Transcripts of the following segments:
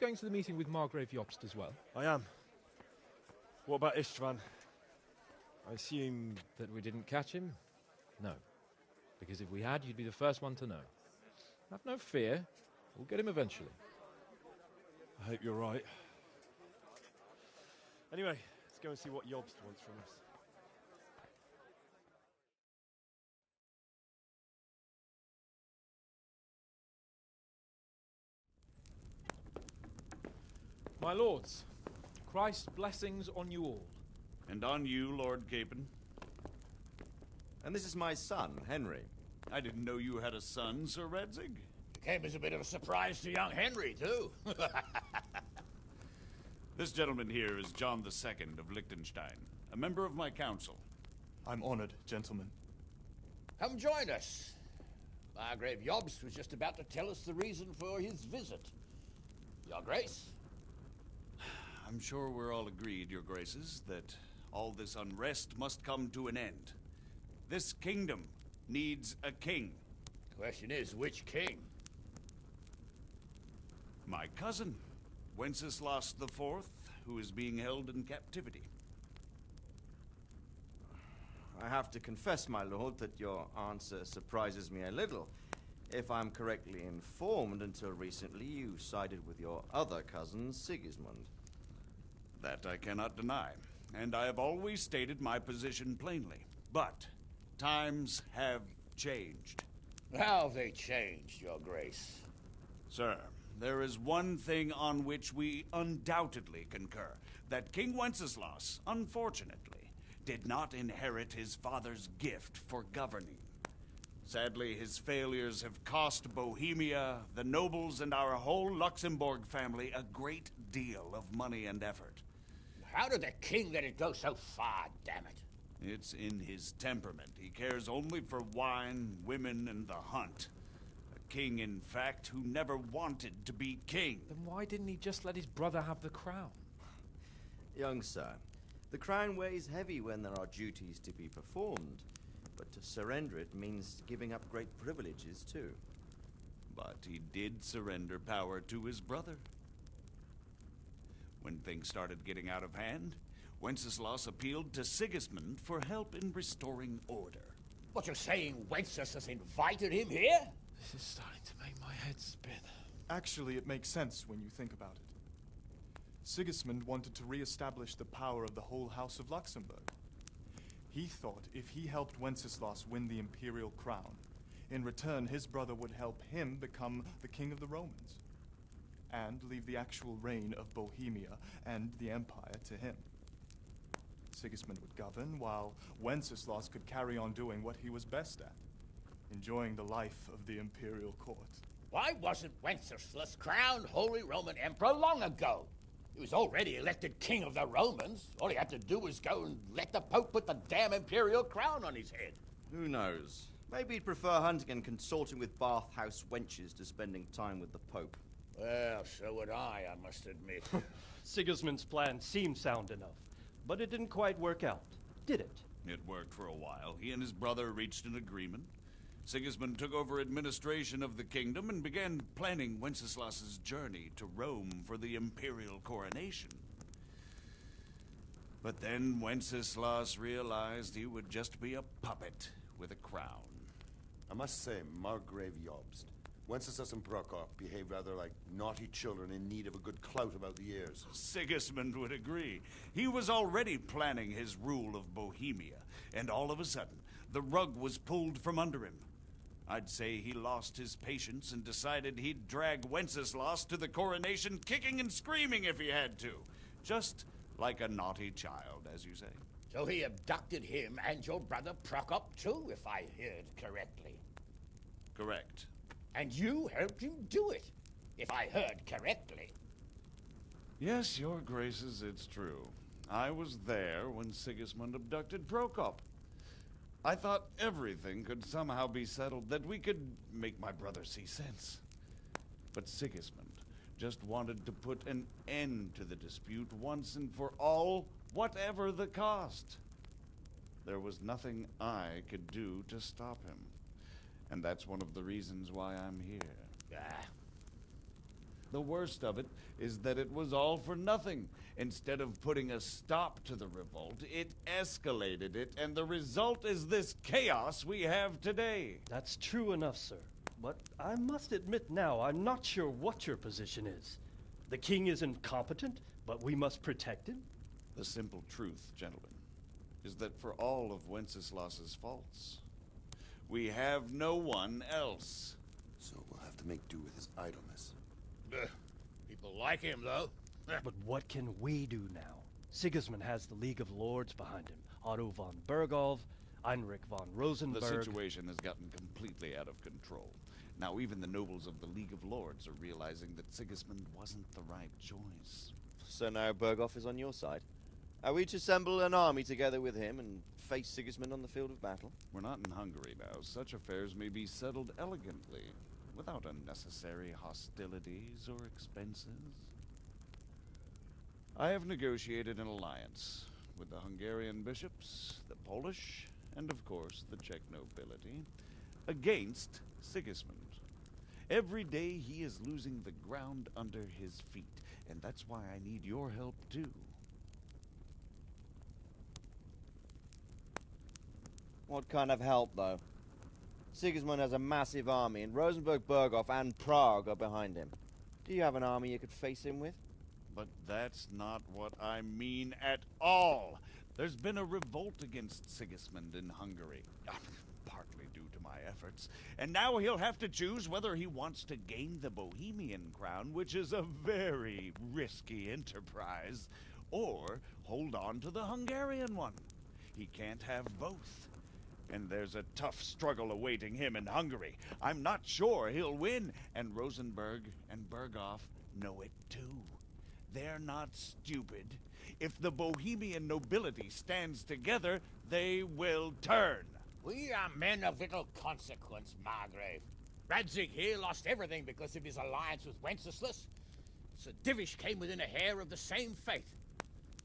going to the meeting with Margrave Jobst as well? I am. What about Istvan? I assume... That we didn't catch him? No. Because if we had, you'd be the first one to know. Have no fear. We'll get him eventually. I hope you're right. Anyway, let's go and see what Jobst wants from us. My lords, Christ's blessings on you all. And on you, Lord Capon. And this is my son, Henry. I didn't know you had a son, Sir Redzig. It came as a bit of a surprise to young Henry, too. This gentleman here is John II of Liechtenstein, a member of my council. I'm honored, gentlemen. Come join us. Margrave Jobst was just about to tell us the reason for his visit. Your Grace? I'm sure we're all agreed, Your Graces, that all this unrest must come to an end. This kingdom needs a king. Question is, which king? My cousin, Wenceslas IV, who is being held in captivity. I have to confess, my lord, that your answer surprises me a little. If I'm correctly informed, until recently you sided with your other cousin, Sigismund. That I cannot deny, and I have always stated my position plainly. But times have changed. How have they changed, Your Grace? Sir, there is one thing on which we undoubtedly concur. That King Wenceslas, unfortunately, did not inherit his father's gift for governing. Sadly, his failures have cost Bohemia, the nobles, and our whole Luxembourg family a great deal of money and effort. How did the king let it go so far, damn it? It's in his temperament. He cares only for wine, women, and the hunt. A king, in fact, who never wanted to be king. Then why didn't he just let his brother have the crown? Young sir, the crown weighs heavy when there are duties to be performed, but to surrender it means giving up great privileges too. But he did surrender power to his brother. When things started getting out of hand, Wenceslas appealed to Sigismund for help in restoring order. What you're saying, Wenceslas has invited him here? This is starting to make my head spin. Actually, it makes sense when you think about it. Sigismund wanted to re-establish the power of the whole House of Luxembourg. He thought if he helped Wenceslas win the imperial crown, in return his brother would help him become the king of the Romans, and leave the actual reign of Bohemia and the empire to him. Sigismund would govern, while Wenceslas could carry on doing what he was best at, enjoying the life of the imperial court. Why wasn't Wenceslas crowned Holy Roman Emperor long ago? He was already elected king of the Romans. All he had to do was go and let the Pope put the damn imperial crown on his head. Who knows? Maybe he'd prefer hunting and consorting with bathhouse wenches to spending time with the Pope. Well, so would I must admit. Sigismund's plan seemed sound enough, but it didn't quite work out, did it? It worked for a while. He and his brother reached an agreement. Sigismund took over administration of the kingdom and began planning Wenceslas's journey to Rome for the imperial coronation. But then Wenceslas realized he would just be a puppet with a crown. I must say, Margrave Jobst, Wenceslas and Prokop behave rather like naughty children in need of a good clout about the ears. Sigismund would agree. He was already planning his rule of Bohemia, and all of a sudden, the rug was pulled from under him. I'd say he lost his patience and decided he'd drag Wenceslas to the coronation kicking and screaming if he had to. Just like a naughty child, as you say. So he abducted him and your brother Prokop too, if I heard correctly. Correct. And you helped him do it, if I heard correctly. Yes, your graces, it's true. I was there when Sigismund abducted Prokop. I thought everything could somehow be settled, that we could make my brother see sense. But Sigismund just wanted to put an end to the dispute once and for all, whatever the cost. There was nothing I could do to stop him. And that's one of the reasons why I'm here. The worst of it is that it was all for nothing. Instead of putting a stop to the revolt, it escalated it, and the result is this chaos we have today. That's true enough, sir. But I must admit now, I'm not sure what your position is. The king is incompetent, but we must protect him? The simple truth, gentlemen, is that for all of Wenceslas's faults, we have no one else. So we'll have to make do with his idleness. People like him, though. But what can we do now? Sigismund has the League of Lords behind him. Otto von Bergholf, Heinrich von Rosenberg. The situation has gotten completely out of control. Now even the nobles of the League of Lords are realizing that Sigismund wasn't the right choice. So now Berghoff is on your side. Are we to assemble an army together with him and face Sigismund on the field of battle? We're not in Hungary now. Such affairs may be settled elegantly, without unnecessary hostilities or expenses. I have negotiated an alliance with the Hungarian bishops, the Polish, and of course the Czech nobility, against Sigismund. Every day he is losing the ground under his feet, and that's why I need your help too. What kind of help, though? Sigismund has a massive army, and Rosenberg, Berghoff, and Prague are behind him. Do you have an army you could face him with? But that's not what I mean at all. There's been a revolt against Sigismund in Hungary, partly due to my efforts, and now he'll have to choose whether he wants to gain the Bohemian crown, which is a very risky enterprise, or hold on to the Hungarian one. He can't have both. And there's a tough struggle awaiting him in Hungary. I'm not sure he'll win, and Rosenberg and Berghoff know it too. They're not stupid. If the Bohemian nobility stands together, they will turn. We are men of little consequence, Margrave. Radzig here lost everything because of his alliance with Wenceslas. Sir Divish came within a hair of the same fate.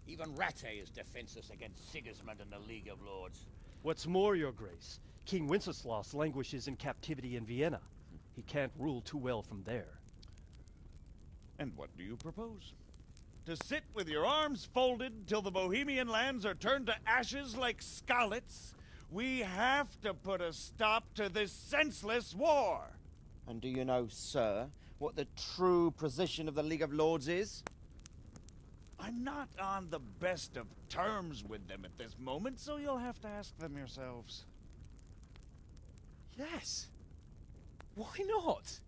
Even Rattay is defenseless against Sigismund and the League of Lords. What's more, Your Grace, King Wenceslas languishes in captivity in Vienna. He can't rule too well from there. And what do you propose? To sit with your arms folded till the Bohemian lands are turned to ashes like Skalitz? We have to put a stop to this senseless war! And do you know, sir, what the true position of the League of Lords is? I'm not on the best of terms with them at this moment, so you'll have to ask them yourselves. Yes. Why not?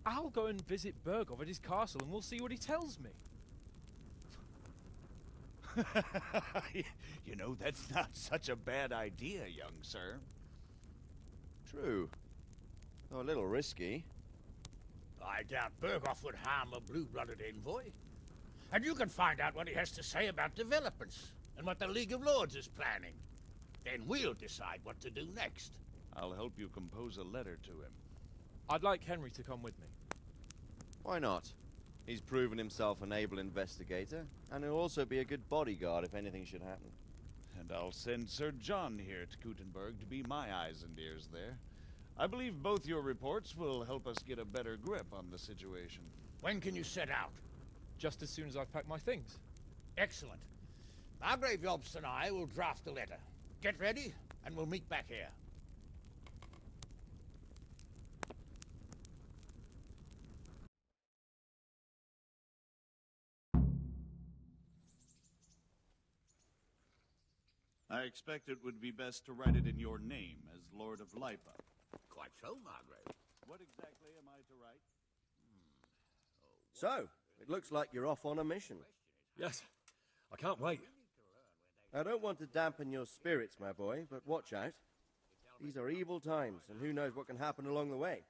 I'll go and visit Berghoff at his castle and we'll see what he tells me. You know, that's not such a bad idea, young sir. True. Though a little risky. I doubt Berghoff would harm a blue-blooded envoy. And you can find out what he has to say about developments and what the League of Lords is planning. Then we'll decide what to do next. I'll help you compose a letter to him. I'd like Henry to come with me. Why not? He's proven himself an able investigator, and he'll also be a good bodyguard if anything should happen. And I'll send Sir John here to Kuttenberg to be my eyes and ears there. I believe both your reports will help us get a better grip on the situation. When can you set out? Just as soon as I've packed my things. Excellent. Margrave Jobst and I will draft the letter. Get ready, and we'll meet back here. I expect it would be best to write it in your name as Lord of Lipa. Quite so, Margrave. What exactly am I to write? So, it looks like you're off on a mission. Yes, I can't wait. I don't want to dampen your spirits, my boy, but watch out. These are evil times, and who knows what can happen along the way.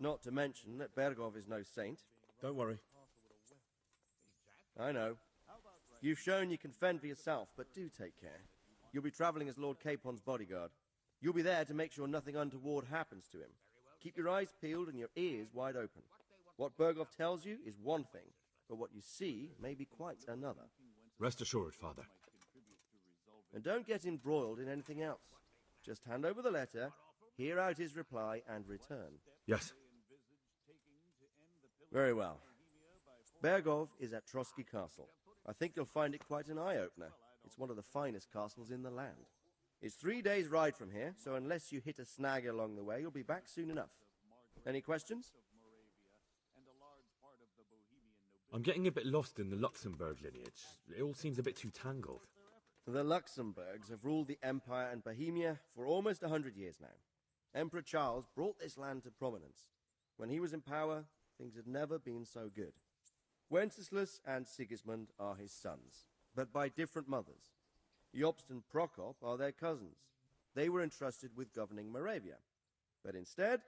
Not to mention that Berghoff is no saint. Don't worry. I know. You've shown you can fend for yourself, but do take care. You'll be traveling as Lord Capon's bodyguard. You'll be there to make sure nothing untoward happens to him. Keep your eyes peeled and your ears wide open. What Berghoff tells you is one thing, but what you see may be quite another. Rest assured, Father. And don't get embroiled in anything else. Just hand over the letter, hear out his reply, and return. Yes. Very well. Bergov is at Trotsky Castle. I think you'll find it quite an eye-opener. It's one of the finest castles in the land. It's 3 days' ride from here, so unless you hit a snag along the way, you'll be back soon enough. Any questions? I'm getting a bit lost in the Luxembourg lineage. It all seems a bit too tangled. The Luxembourgs have ruled the Empire and Bohemia for almost 100 years now. Emperor Charles brought this land to prominence. When he was in power, things had never been so good. Wenceslas and Sigismund are his sons, but by different mothers. Jobst and Prokop are their cousins. They were entrusted with governing Moravia. But instead,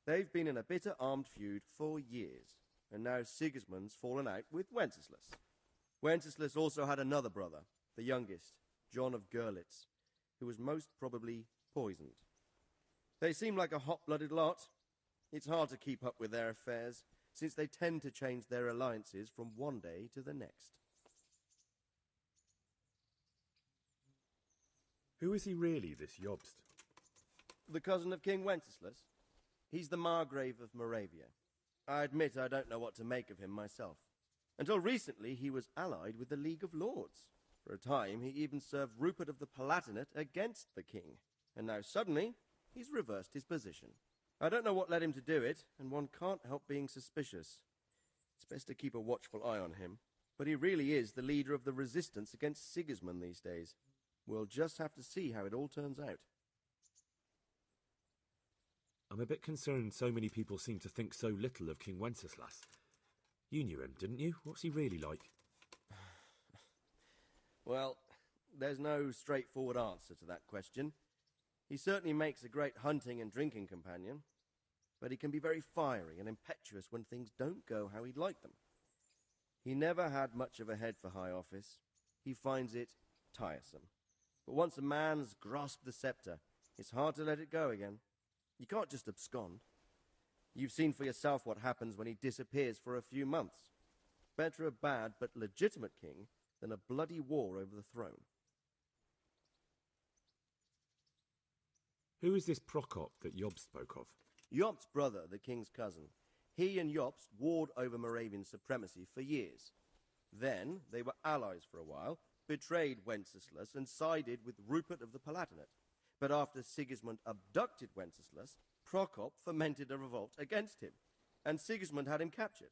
they've been in a bitter armed feud for years, and now Sigismund's fallen out with Wenceslas. Wenceslas also had another brother, the youngest, John of Görlitz, who was most probably poisoned. They seem like a hot-blooded lot. It's hard to keep up with their affairs, since they tend to change their alliances from one day to the next. Who is he really, this Jobst? The cousin of King Wenceslas. He's the Margrave of Moravia. I admit I don't know what to make of him myself. Until recently, he was allied with the League of Lords. For a time, he even served Rupert of the Palatinate against the king. And now suddenly, he's reversed his position. I don't know what led him to do it, and one can't help being suspicious. It's best to keep a watchful eye on him. But he really is the leader of the resistance against Sigismund these days. We'll just have to see how it all turns out. I'm a bit concerned so many people seem to think so little of King Wenceslas. You knew him, didn't you? What's he really like? Well, there's no straightforward answer to that question. He certainly makes a great hunting and drinking companion, but he can be very fiery and impetuous when things don't go how he'd like them. He never had much of a head for high office. He finds it tiresome. But once a man's grasped the scepter, it's hard to let it go again. You can't just abscond. You've seen for yourself what happens when he disappears for a few months. Better a bad but legitimate king than a bloody war over the throne. Who is this Prokop that Job spoke of? Jobst's brother, the king's cousin. He and Jobst warred over Moravian supremacy for years. Then they were allies for a while, betrayed Wenceslas and sided with Rupert of the Palatinate. But after Sigismund abducted Wenceslas, Prokop fomented a revolt against him, and Sigismund had him captured.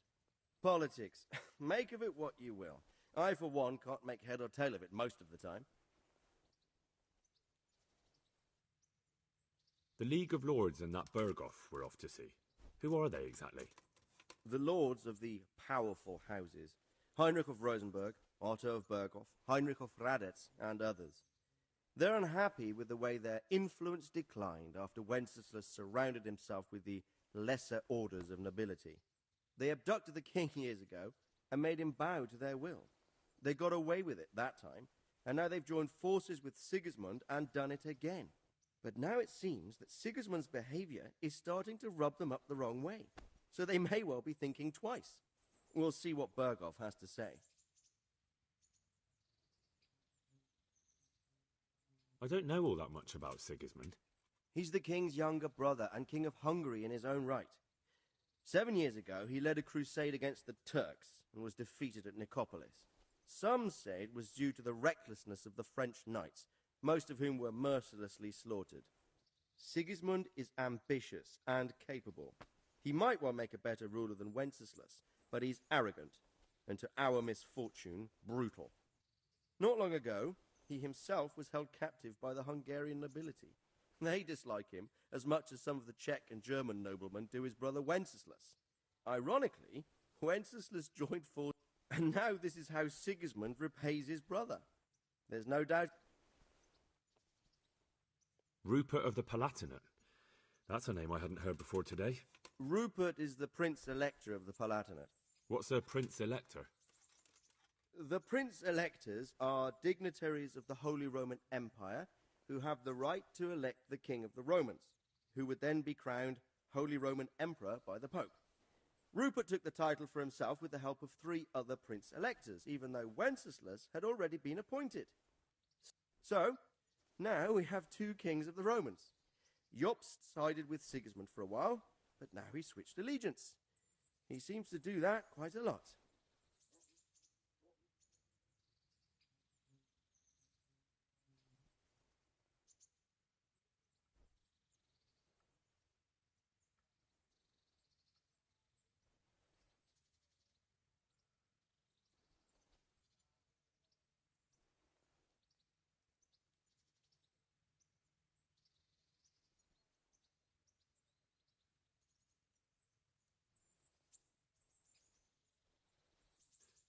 Politics. Make of it what you will. I, for one, can't make head or tail of it most of the time. The League of Lords and that Berghoff we're off to see. Who are they exactly? The lords of the powerful houses. Heinrich of Rosenberg, Otto of Berghoff, Heinrich of Radetz, and others. They're unhappy with the way their influence declined after Wenceslas surrounded himself with the lesser orders of nobility. They abducted the king years ago and made him bow to their will. They got away with it that time, and now they've joined forces with Sigismund and done it again. But now it seems that Sigismund's behavior is starting to rub them up the wrong way, so they may well be thinking twice. We'll see what Berghoff has to say. I don't know all that much about Sigismund. He's the king's younger brother and king of Hungary in his own right. 7 years ago, he led a crusade against the Turks and was defeated at Nicopolis. Some say it was due to the recklessness of the French knights, most of whom were mercilessly slaughtered. Sigismund is ambitious and capable. He might well make a better ruler than Wenceslas, but he's arrogant, and to our misfortune, brutal. Not long ago, he himself was held captive by the Hungarian nobility. They dislike him as much as some of the Czech and German noblemen do his brother Wenceslas. Ironically, Wenceslas joined forces, and now this is how Sigismund repays his brother. There's no doubt. Rupert of the Palatinate. That's a name I hadn't heard before today. Rupert is the Prince-Elector of the Palatinate. What's a Prince-Elector? The Prince-Electors are dignitaries of the Holy Roman Empire who have the right to elect the King of the Romans, who would then be crowned Holy Roman Emperor by the Pope. Rupert took the title for himself with the help of 3 other Prince-Electors, even though Wenceslas had already been appointed. So, now we have 2 kings of the Romans. Jobst sided with Sigismund for a while, but now he's switched allegiance. He seems to do that quite a lot.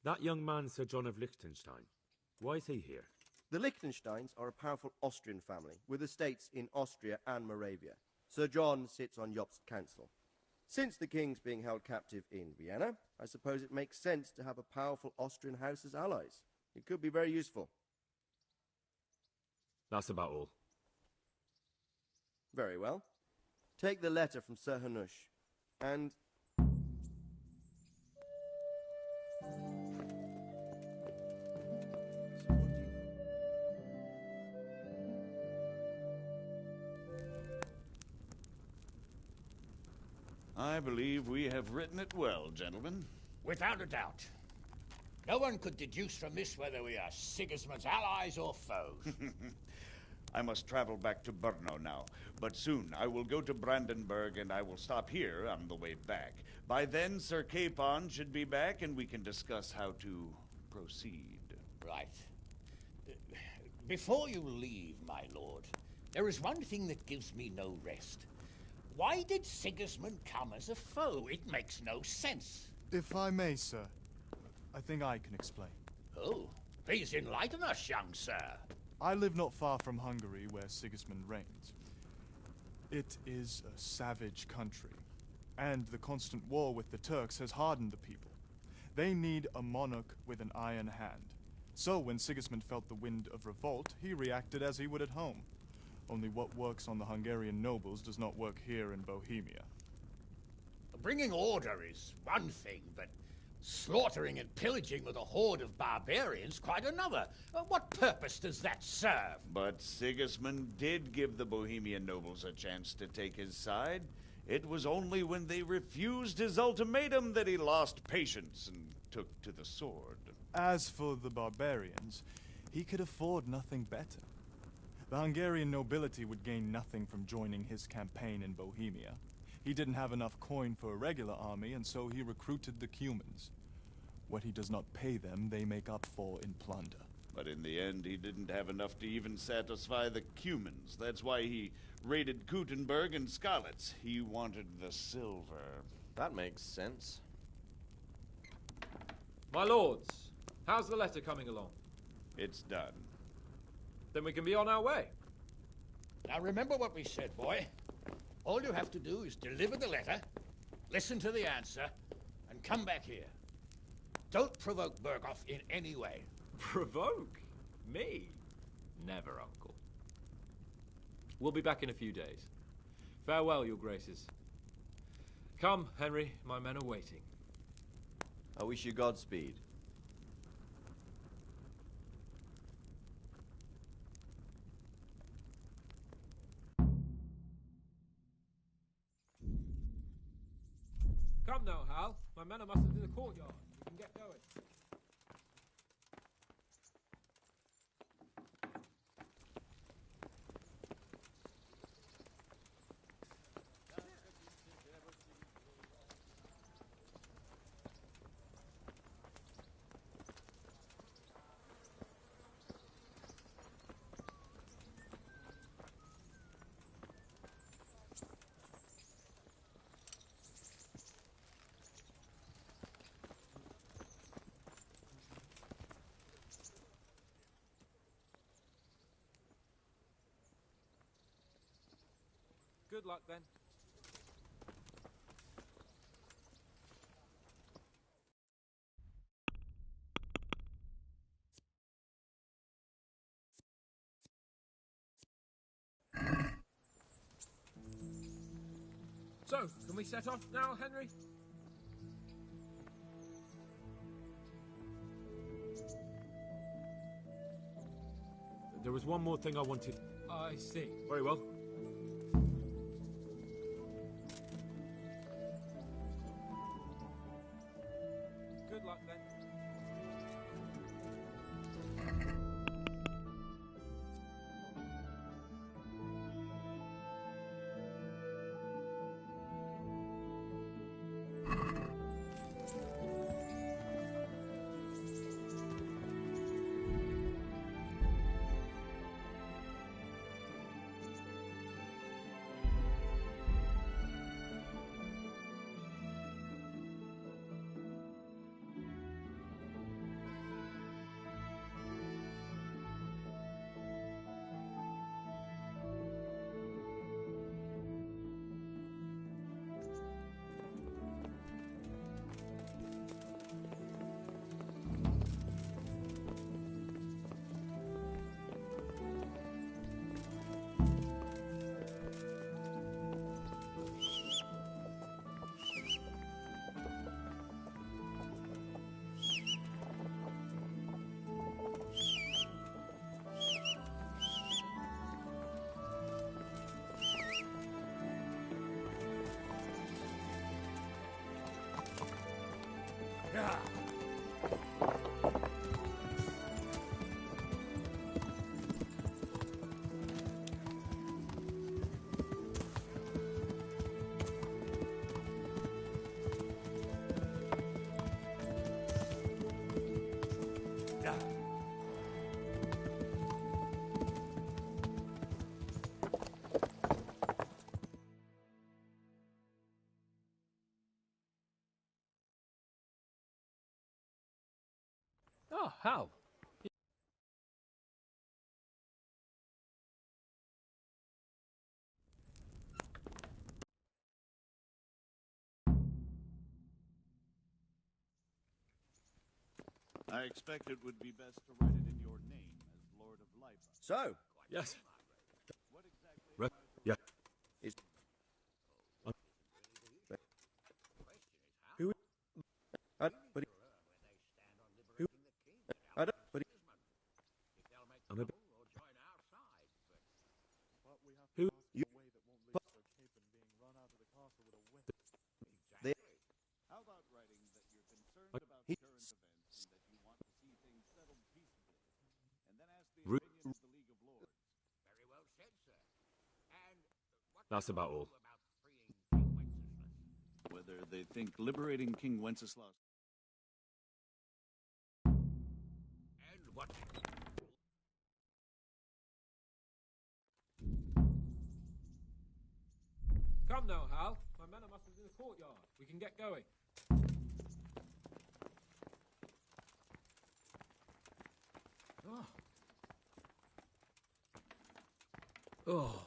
That young man, Sir John of Liechtenstein. Why is he here? The Liechtensteins are a powerful Austrian family with estates in Austria and Moravia. Sir John sits on Jobst's council. Since the king's being held captive in Vienna, I suppose it makes sense to have a powerful Austrian house as allies. It could be very useful. That's about all. Very well. Take the letter from Sir Hanush, and... I believe we have written it well, gentlemen. Without a doubt. No one could deduce from this whether we are Sigismund's allies or foes. I must travel back to Brno now, but soon I will go to Brandenburg and I will stop here on the way back. By then, Sir Capon should be back and we can discuss how to proceed. Right. Before you leave, my lord, there is one thing that gives me no rest. Why did Sigismund come as a foe? It makes no sense. If I may, sir, I think I can explain. Oh, please enlighten us, young sir. I live not far from Hungary, where Sigismund reigns. It is a savage country, and the constant war with the Turks has hardened the people. They need a monarch with an iron hand. So when Sigismund felt the wind of revolt, he reacted as he would at home. Only what works on the Hungarian nobles does not work here in Bohemia. Bringing order is one thing, but slaughtering and pillaging with a horde of barbarians quite another. What purpose does that serve? But Sigismund did give the Bohemian nobles a chance to take his side. It was only when they refused his ultimatum that he lost patience and took to the sword. As for the barbarians, he could afford nothing better. The Hungarian nobility would gain nothing from joining his campaign in Bohemia. He didn't have enough coin for a regular army, and so he recruited the Cumans. What he does not pay them, they make up for in plunder. But in the end, he didn't have enough to even satisfy the Cumans. That's why he raided Kuttenberg and Skalitz. He wanted the silver. That makes sense. My lords, how's the letter coming along? It's done. Then we can be on our way. Now remember what we said, boy. All you have to do is deliver the letter, listen to the answer, and come back here. Don't provoke Berghoff in any way. Provoke? Me? Never, Uncle. We'll be back in a few days. Farewell, your graces. Come, Henry, my men are waiting. I wish you Godspeed. Come now, Hal. My men are mustered in the courtyard. We can get going. Good luck, then. So, can we set off now, Henry? There was one more thing I wanted. I see. Very well. Good luck, then. How? I expect it would be best to write it in your name as Lord of Lipa. So, Yes. What exactly Yeah. is Who? but who? I don't. But I'm a bit. Who? You- They- How about writing that you're concerned about He- current events and that you want to see things settled peacefully? And then ask the Ru- opinion of the League of Lords. Very well said, sir. And what That's about all. about freeing King Wenceslas? Whether they think liberating King Wenceslas. And what? Come now, Hal. My men are mustered in the courtyard. We can get going. Oh. Oh.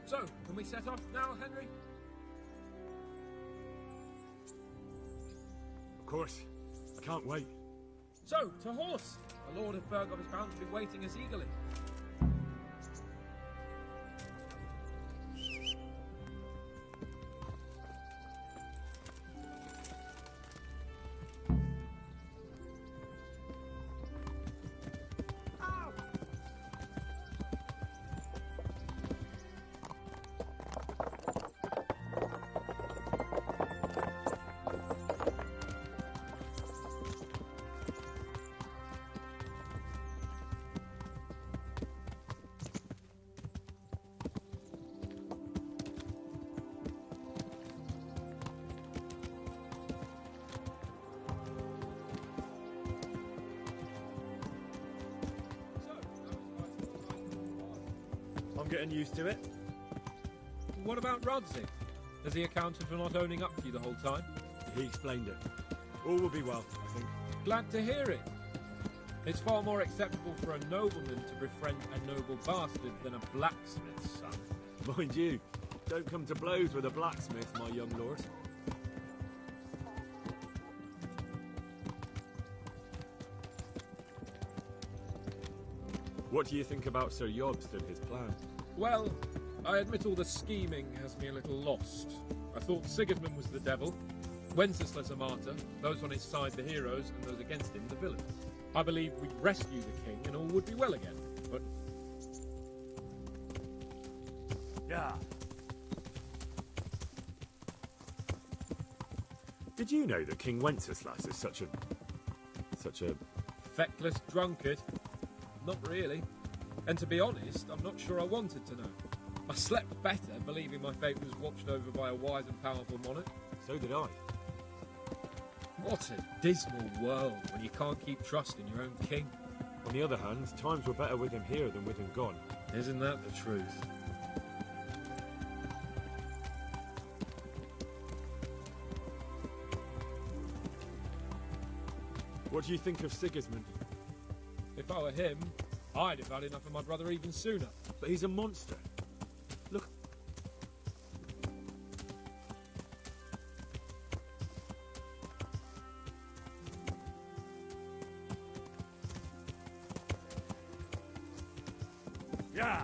So, can we set off now, Henry? Of course. I can't wait. So, to horse! The Lord of Burgov is bound to be waiting us eagerly. I'm getting used to it. What about Rodsey? Has he accounted for not owning up to you the whole time? He explained it. All will be well, I think. Glad to hear it. It's far more acceptable for a nobleman to befriend a noble bastard than a blacksmith's son. Mind you, don't come to blows with a blacksmith, my young lord. What do you think about Sir Jobst and his plan? Well, I admit all the scheming has me a little lost. I thought Sigismund was the devil, Wenceslas a martyr, those on his side the heroes, and those against him the villains. I believed we'd rescue the king and all would be well again, but... Yeah. Did you know that King Wenceslas is such a... Feckless drunkard? Not really. And to be honest, I'm not sure I wanted to know. I slept better believing my fate was watched over by a wise and powerful monarch. So did I. What a dismal world when you can't keep trust in your own king. On the other hand, times were better with him here than with him gone. Isn't that the truth? What do you think of Sigismund? If I were him, I'd have had enough of my brother even sooner. But he's a monster. Look. Yeah.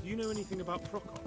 Do you know anything about Prokop?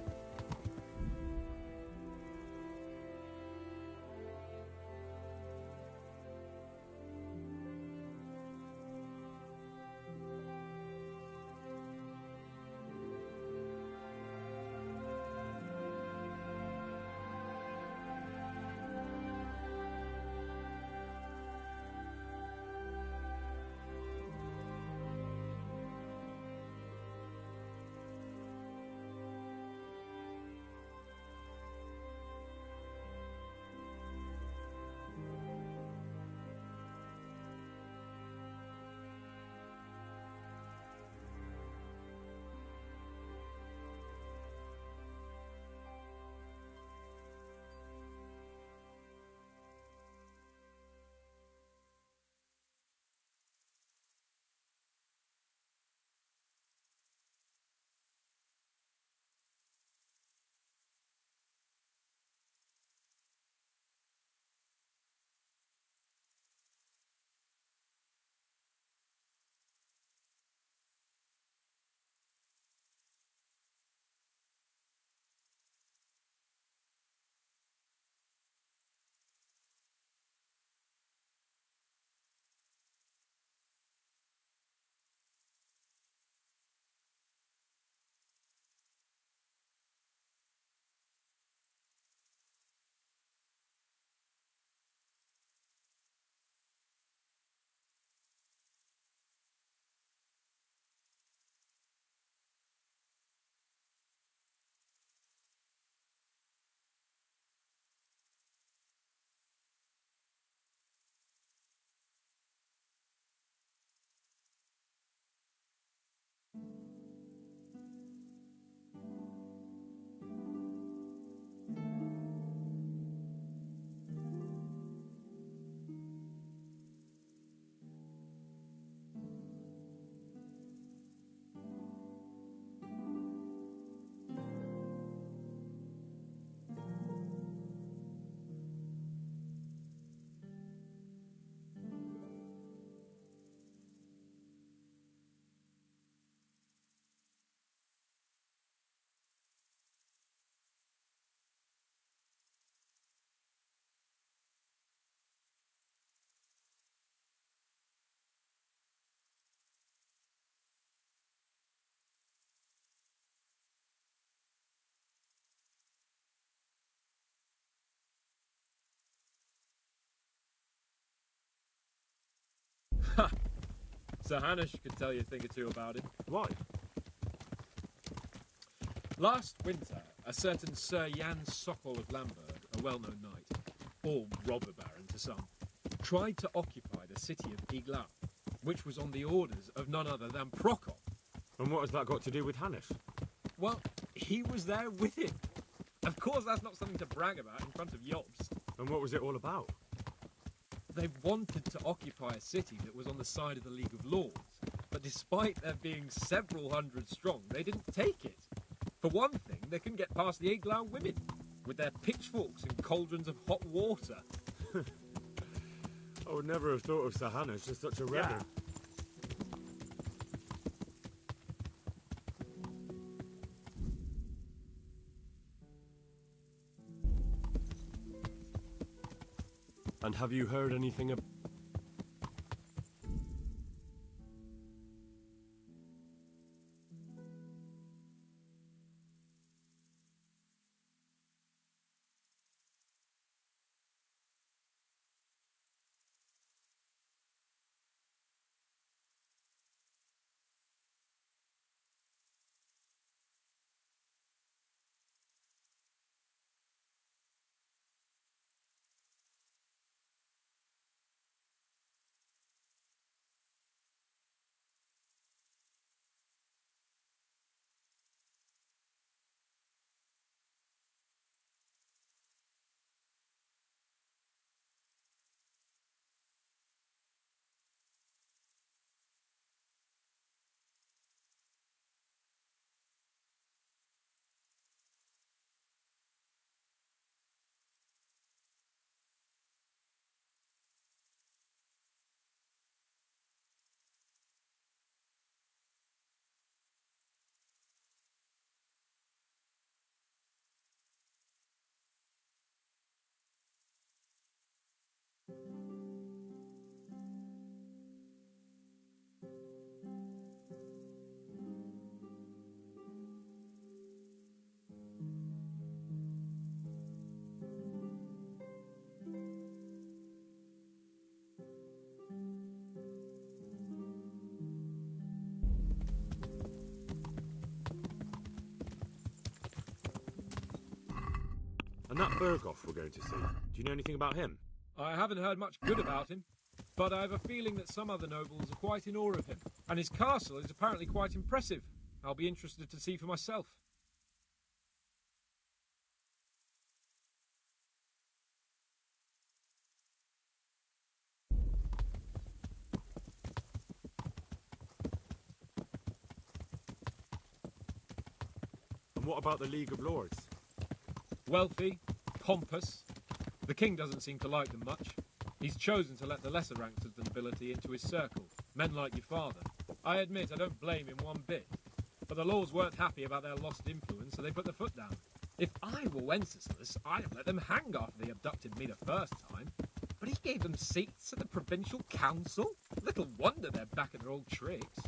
Ha! Sir Hanush could tell you a thing or two about him. Why? Last winter, a certain Sir Jan Sokol of Lamberg, a well-known knight, or robber baron to some, tried to occupy the city of Iglau, which was on the orders of none other than Prokop. And what has that got to do with Hanush? Well, he was there with him. Of course, that's not something to brag about in front of Jobst. And what was it all about? They wanted to occupy a city that was on the side of the League of Lords, but despite there being several hundred strong, they didn't take it. For one thing, they couldn't get past the Iglau women, with their pitchforks and cauldrons of hot water. I would never have thought of Sir Hanush as such a rebel. Yeah. And have you heard anything about... And that Berghoff we're going to see, do you know anything about him? I haven't heard much good about him, but I have a feeling that some other nobles are quite in awe of him. And his castle is apparently quite impressive. I'll be interested to see for myself. And what about the League of Lords? Wealthy, pompous. The king doesn't seem to like them much. He's chosen to let the lesser ranks of the nobility into his circle, men like your father. I admit I don't blame him one bit, but the lords weren't happy about their lost influence, so they put their foot down. If I were Wenceslas, I'd have let them hang after they abducted me the first time, but he gave them seats at the provincial council? Little wonder they're back at their old tricks.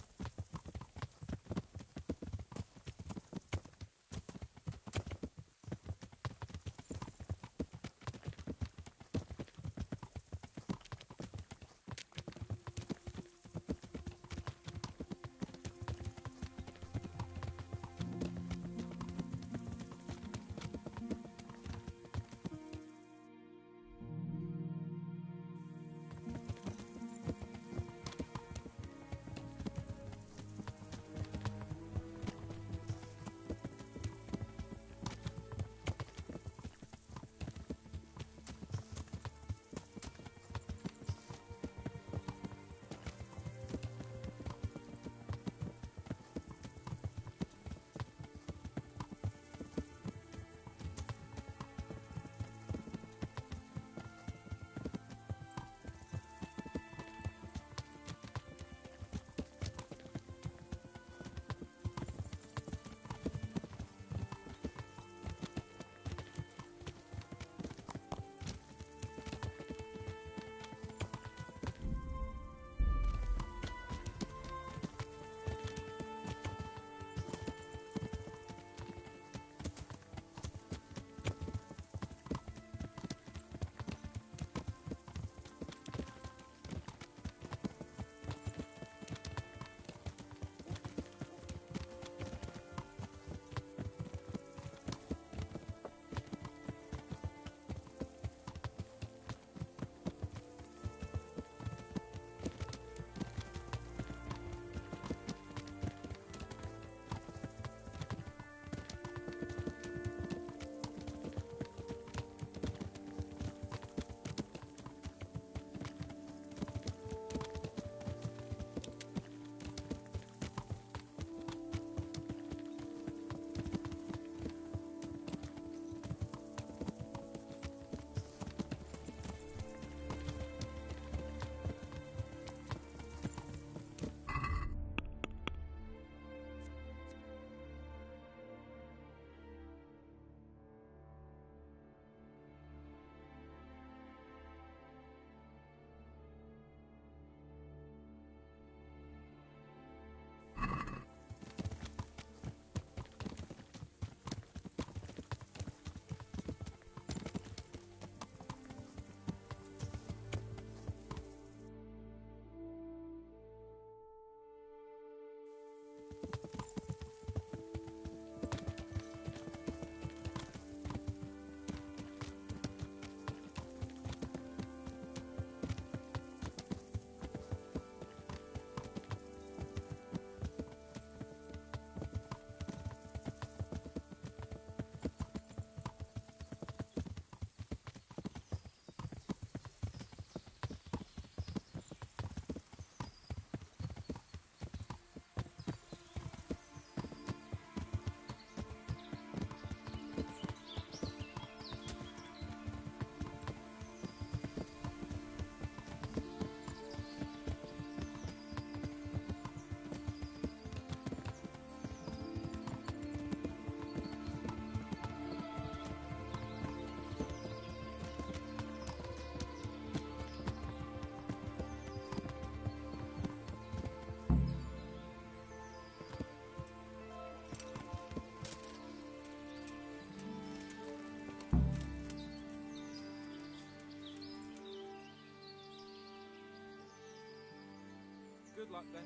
Good luck then.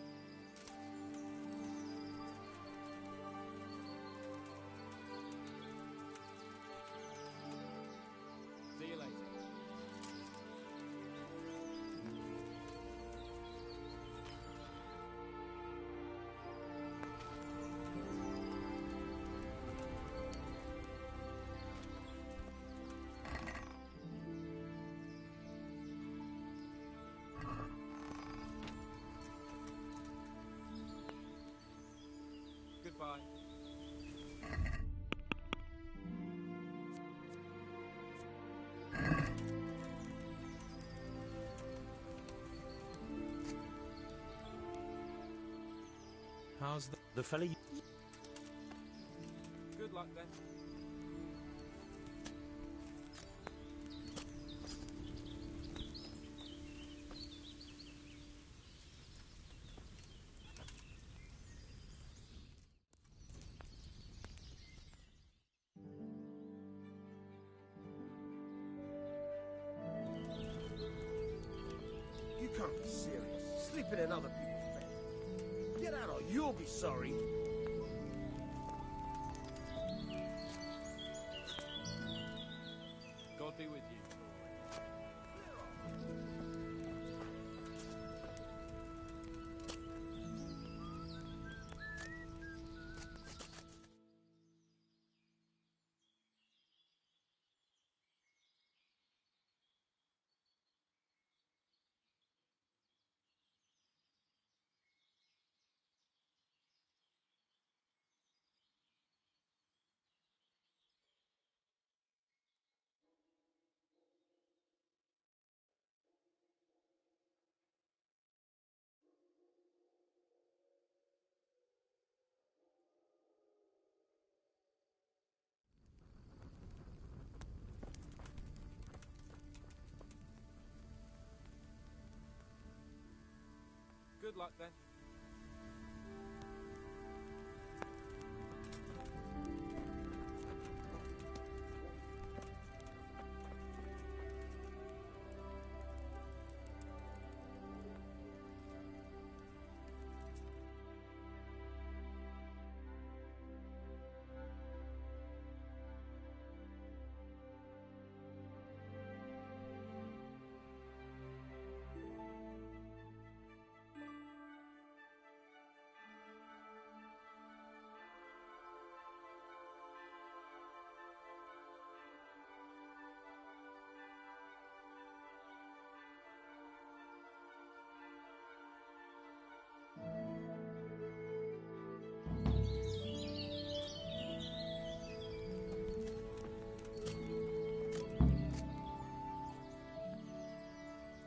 Goodbye. How's the fella? Good luck then. You can't be serious. Sleeping in other people's beds. Get out or you'll be sorry. God be with you. Good luck then.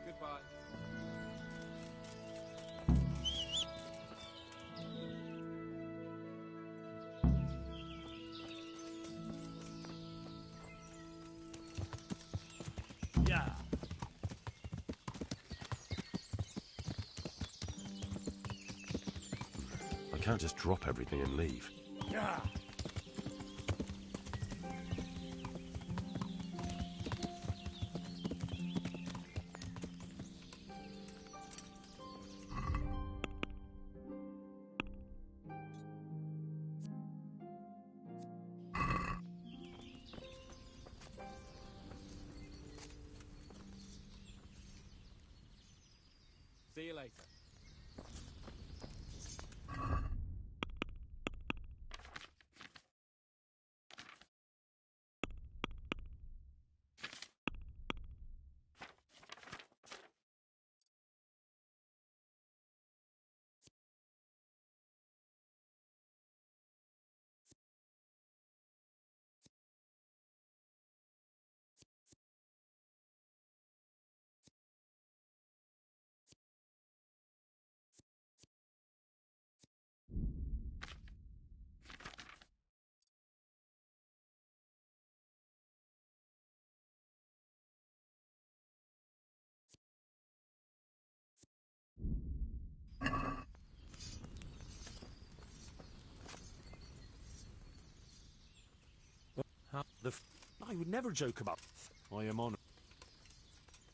Goodbye. Yeah. I can't just drop everything and leave. Yeah. See you later. I would never joke about. I am on.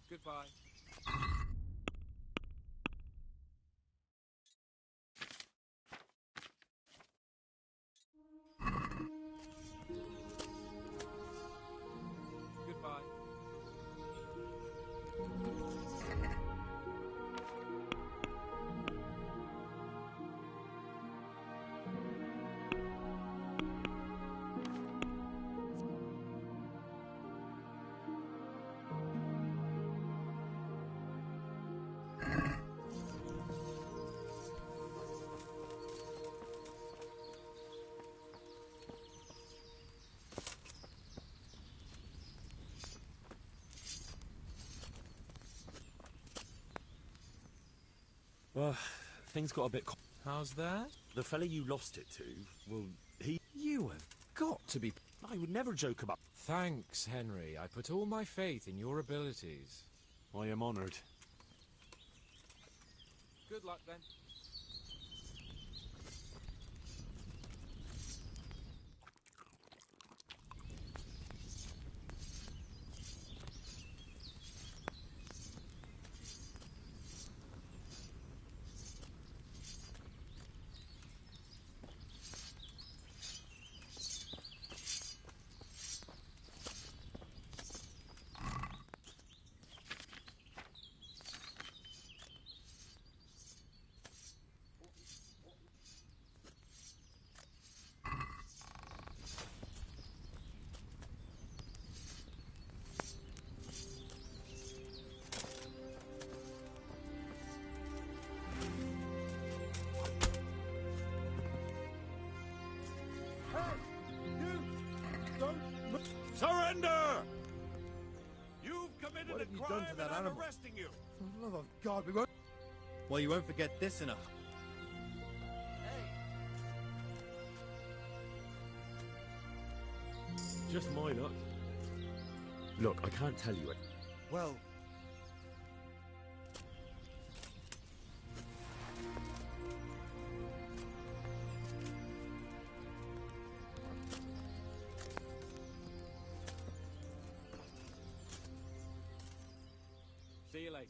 Goodbye. Goodbye. Well, things got a bit... How's that? The fella you lost it to, well, he... You have got to be... I would never joke about... Thanks, Henry. I put all my faith in your abilities. I am honoured. Good luck, then. Surrender! You've committed What a have you crime done to that and I'm animal? arresting you. For the love of God, we won't... Well, you won't forget this enough. Just my luck. Look, I can't tell you it. Well... See you later.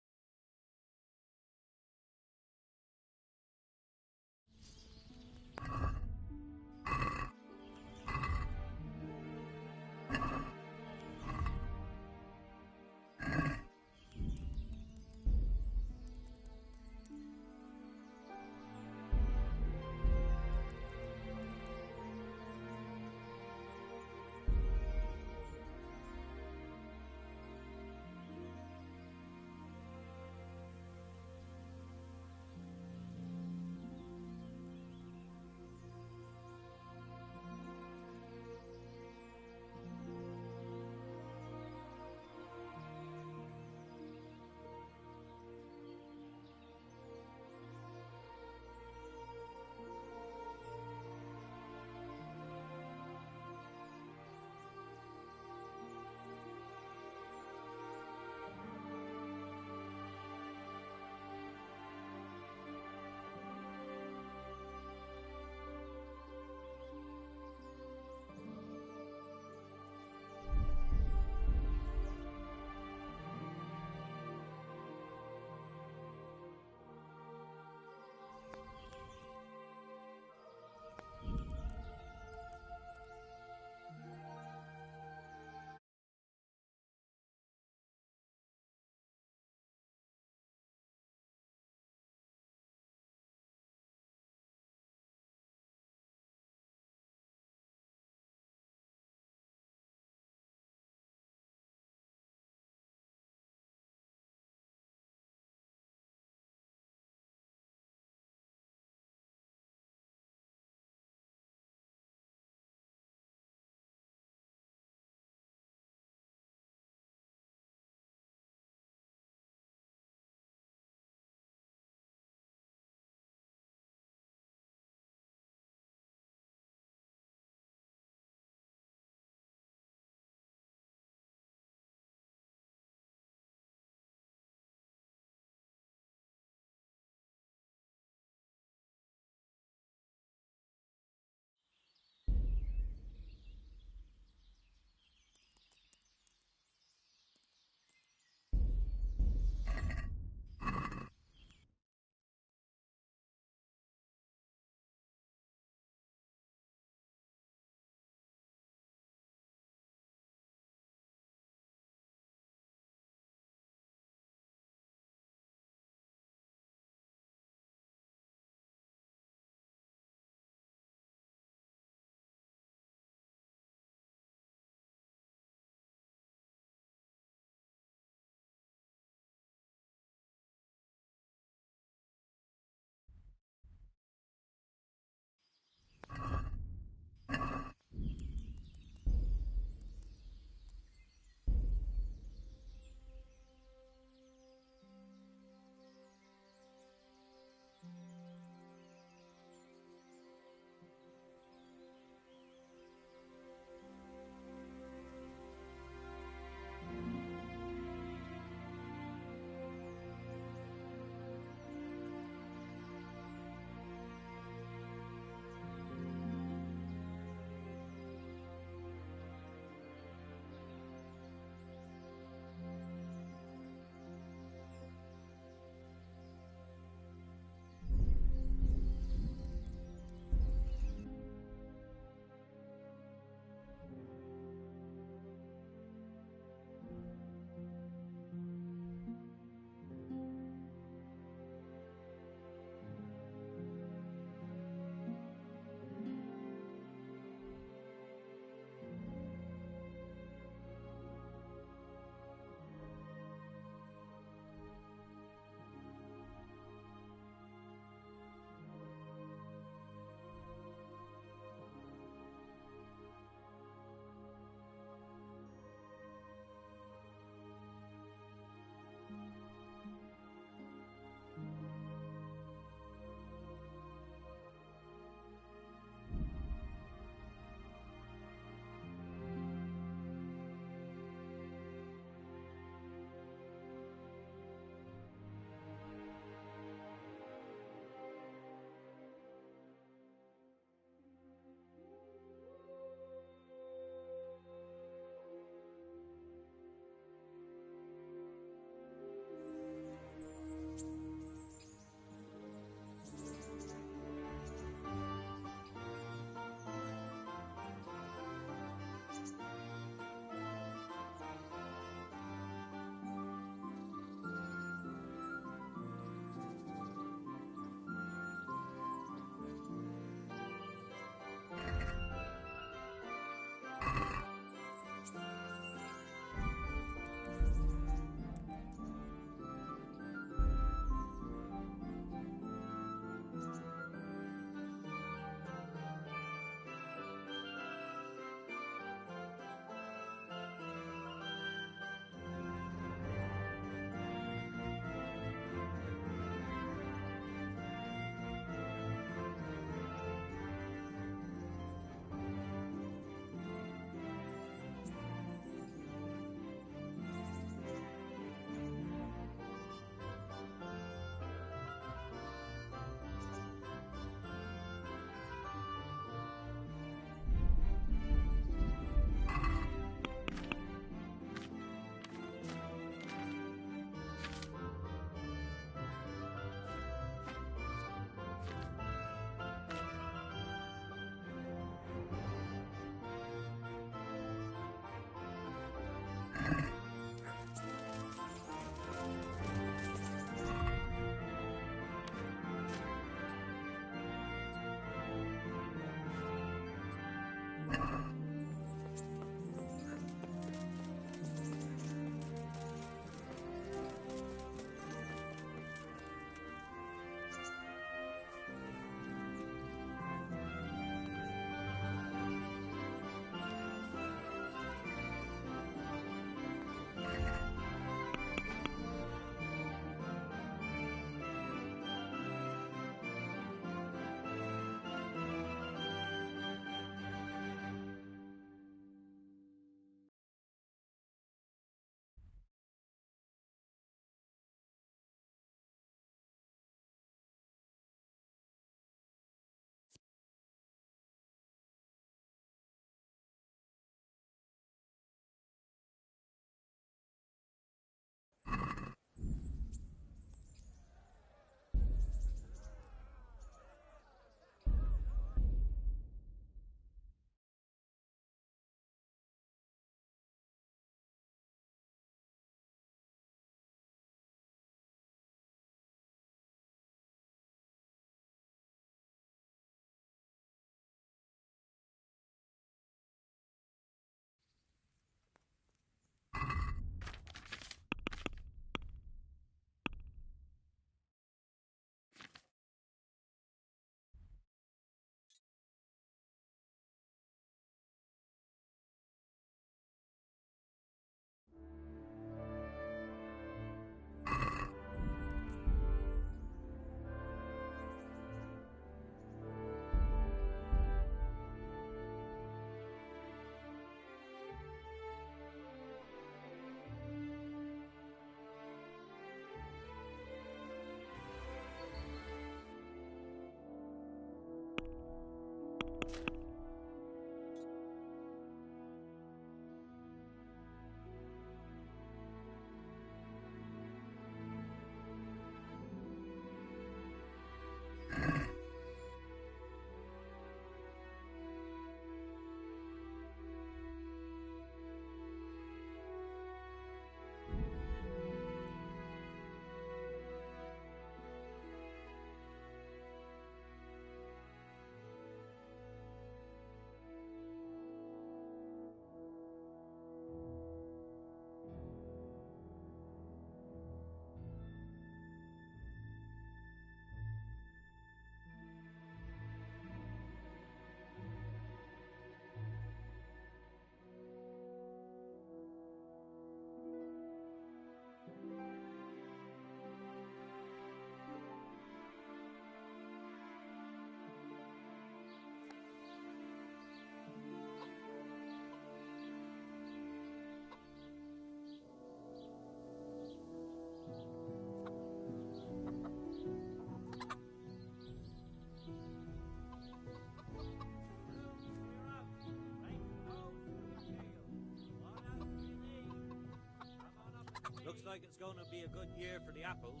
like it's going to be a good year for the apples.